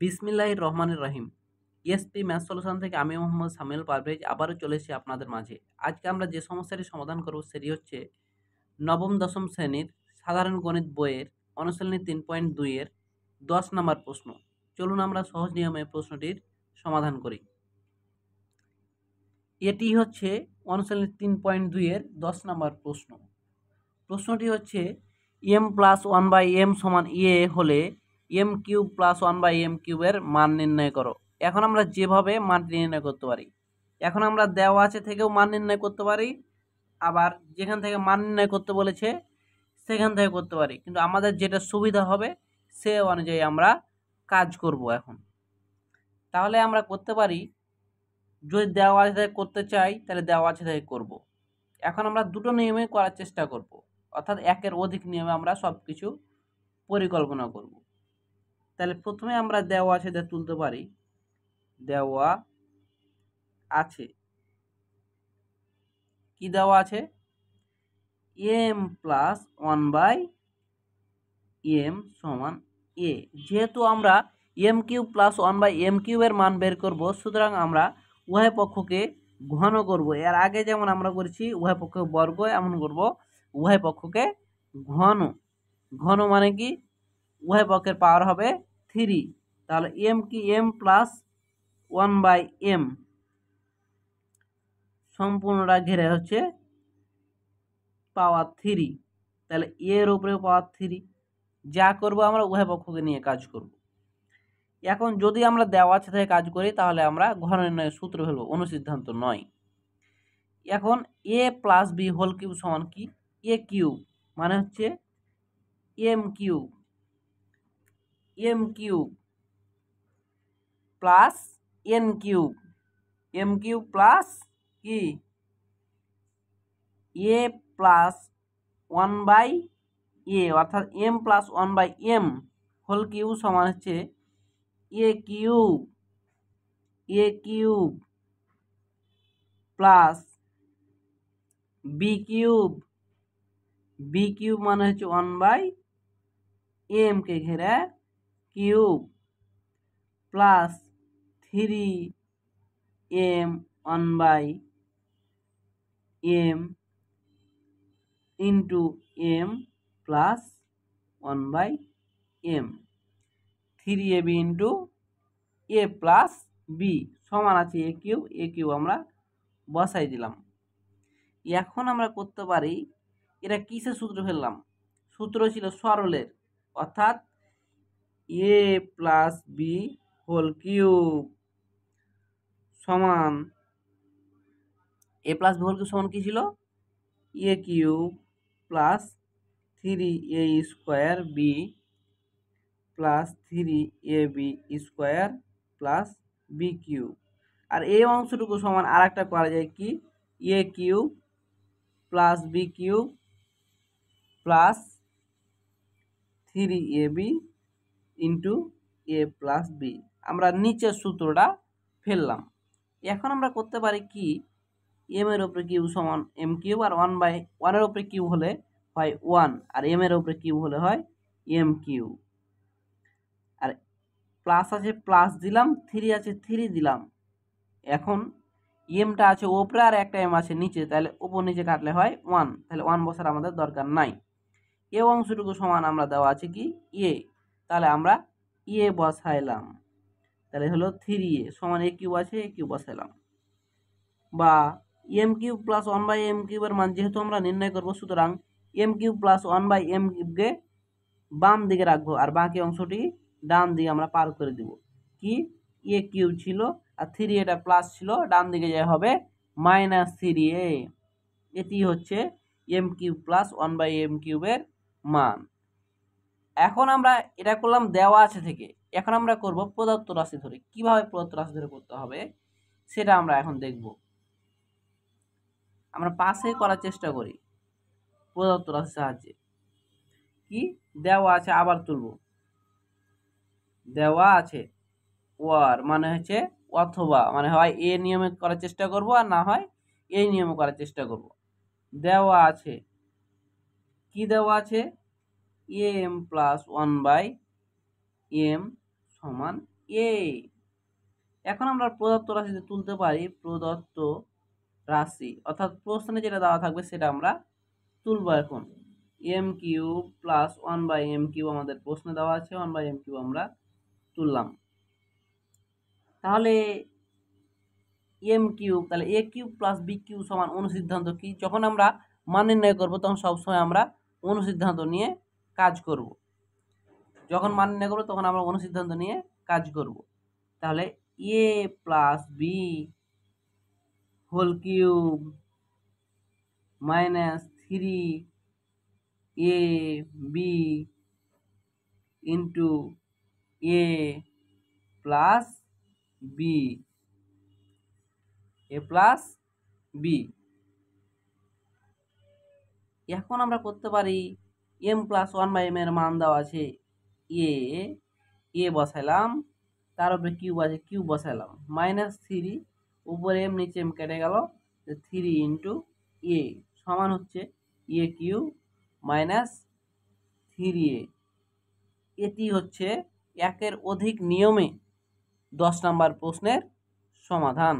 বিসমিল্লাহির রহমানির রহিম। ESP math solution থেকে আমি মোহাম্মদ সামিউল পারভেজ আবারও চলে এসেছি আপনাদের মাঝে। আজকে আমরা যে সমস্যাটি সমাধান করব সেটি হচ্ছে নবম দশম শ্রেণীর সাধারণ গণিত বইয়ের অনুশীলনী 3.2 এর 10 নম্বর প্রশ্ন। চলুন আমরা সহজ নিয়মে প্রশ্নটির সমাধান করি। এটি হচ্ছে অনুশীলনী 3.2 এর 10 নম্বর প্রশ্ন। প্রশ্নটি হচ্ছে m প্লাস 1/m সমান a হলে m কিউব প্লাস 1/m কিউবের মান নির্ণয় করো। এখন আমরা যেভাবে মানটি নির্ণয় করতে পারি, এখন আমরা দেওয়া আছে থেকেও মান নির্ণয় করতে পারি, আবার যেখান থেকে মান নির্ণয় করতে বলেছে সেখান থেকে করতে পারি, কিন্তু আমাদের যেটা সুবিধা হবে সে অনুযায়ী আমরা কাজ করব। এখন তাহলে আমরা করতে পারি, যদি দেওয়া আছে থেকে করতে চাই তাহলে দেওয়া আছে থেকে করব। এখন আমরা দুটো নিয়মে করার চেষ্টা করব, অর্থাৎ একের অধিক নিয়মে আমরা সব কিছু পরিকল্পনা করব। তাহলে প্রথমে আমরা দেওয়া আছে দিয়ে তুলতে পারি। দেওয়া আছে, কি দেওয়া আছে? m প্লাস 1/m সমান a। যেহেতু আমরা m কিউব প্লাস 1/m কিউবের মান বের করব, সুতরাং আমরা উভয় পক্ষকে ঘন করব। এর আগে যেমন আমরা করেছি উভয় পক্ষকে বর্গ, এমন করব উভয় পক্ষকে ঘন। ঘন মানে কি? উভয় পক্ষের পাওয়ার হবে 3। তাহলে m কি? m প্লাস 1/m সম্পূর্ণটা ঘিরে হচ্ছে পাওয়ার 3। তাহলে এর উপরেও পাওয়ার 3। যা করব আমরা উভয় পক্ষকে নিয়ে কাজ করব। এখন যদি আমরা দেওয়া আছে থেকে কাজ করি তাহলে আমরা ঘন নির্ণয়ের সূত্র ফেলব, অনুসিদ্ধান্ত নয়। এখন a plus B whole cube সমান কি? a কিউব মানে হচ্ছে m cube, m cube plus n cube, m cube plus কি a প্লাস 1/a, অর্থাৎ m plus 1/m whole cube সমান হচ্ছে a cube, a cube plus b cube, b cube মানে হচ্ছে 1/m কে ঘেরে cube plus 3m 1/m into m plus 1/m, 3ab into a plus b সমান আছে a cube. a cube আমরা বসাই দিলাম। এখন আমরা করতে পারি, এটা কিসের সূত্র ফেললাম? সূত্র ছিল সরলের, অর্থাৎ a plus B whole cube সমান, a plus B whole cube সমান কি ছিল? a cube plus 3a square B plus 3ab square plus B cube. আর এই অংশটুকু সমান আর একটা করা যায় কি? a cube plus B cube plus 3ab into a plus B. আমরা নিচের সূত্রটা ফেললাম। এখন আমরা করতে পারি কি? m এর উপরে কিউব সমান m কিউব, আর 1/1 এর উপরে কিউব হলে হয় 1, আর m এর উপরে কিউব হলে হয় m কিউব। আর প্লাস আছে প্লাস দিলাম, 3 আছে 3 দিলাম। এখন mটা আছে উপরে আর একটা m আছে নিচে, তাহলে উপর নিচে কাটলে হয় 1, তাহলে 1 বসার আমাদের দরকার নাই। এ অংশটুকু সমান আমরা দেওয়া আছে কি? a, তাহলে আমরা a বসাইলাম। তাহলে হলো 3a সমান a কিউব আছে, a কিউব বসাইলাম। বা m কিউব প্লাস 1/m কিউবের মান যেহেতু আমরা নির্ণয় করব, সুতরাং m কিউব প্লাস 1/m কিউবকে বাম দিকে রাখবো, আর বাকি অংশটি ডান দিকে আমরা পার করে দিব। কি? a কিউব ছিল আর 3 এটা প্লাস ছিল, ডান দিকে যা হবে -3a। এটি হচ্ছে m কিউব প্লাস 1/m কিউবের মান। এখন আমরা এটা করলাম দেওয়া আছে থেকে। এখন আমরা করব প্রদত্ত রাশি ধরে। কিভাবে প্রদত্ত রাশি ধরে করতে হবে সেটা আমরা এখন দেখব। আমরা পাশে করার চেষ্টা করি প্রদত্ত রাশির সাহায্যে। কি দেওয়া আছে, আবার তুলব। দেওয়া আছে ওয়ার মানে হচ্ছে অথবা, মানে হয় এ নিয়মে করার চেষ্টা করব, আর না হয় এই নিয়মে করার চেষ্টা করব। দেওয়া আছে, কি দেওয়া আছে? m প্লাস 1/m সমান এ। এখন আমরা প্রদত্ত রাশিতে তুলতে পারি প্রদত্ত রাশি, অর্থাৎ প্রশ্নে যেটা দেওয়া থাকবে সেটা আমরা তুলব। এখন M cube plus 1/m cube আমাদের প্রশ্নে দেওয়া আছে, 1/m কিউব আমরা তুললাম। তাহলে এম কিউব, তাহলে এ কিউব প্লাস বি কিউব সমান অনুসিদ্ধান্ত কি? যখন আমরা মান নির্ণয় করবো তখন সবসময় আমরা অনুসিদ্ধান্ত নিয়ে কাজ করব। যখন মান নির্ণয় করবো তখন আমরা অনুসিদ্ধান্ত নিয়ে কাজ করব। তাহলে A plus B whole cube minus 3 A B into A plus B, A plus B. এখন আমরা করতে পারি এম প্লাস 1/m এর মান দেওয়া আছে এ, এ বসাইলাম, তার উপরে কিউব আছে কিউব বসাইলাম, -3 উপরে এম নিচে এম কেটে গেল, 3 ইন্টু এ সমান হচ্ছে এ কিউব -3a। এটি হচ্ছে একের অধিক নিয়মে 10 নম্বর প্রশ্নের সমাধান।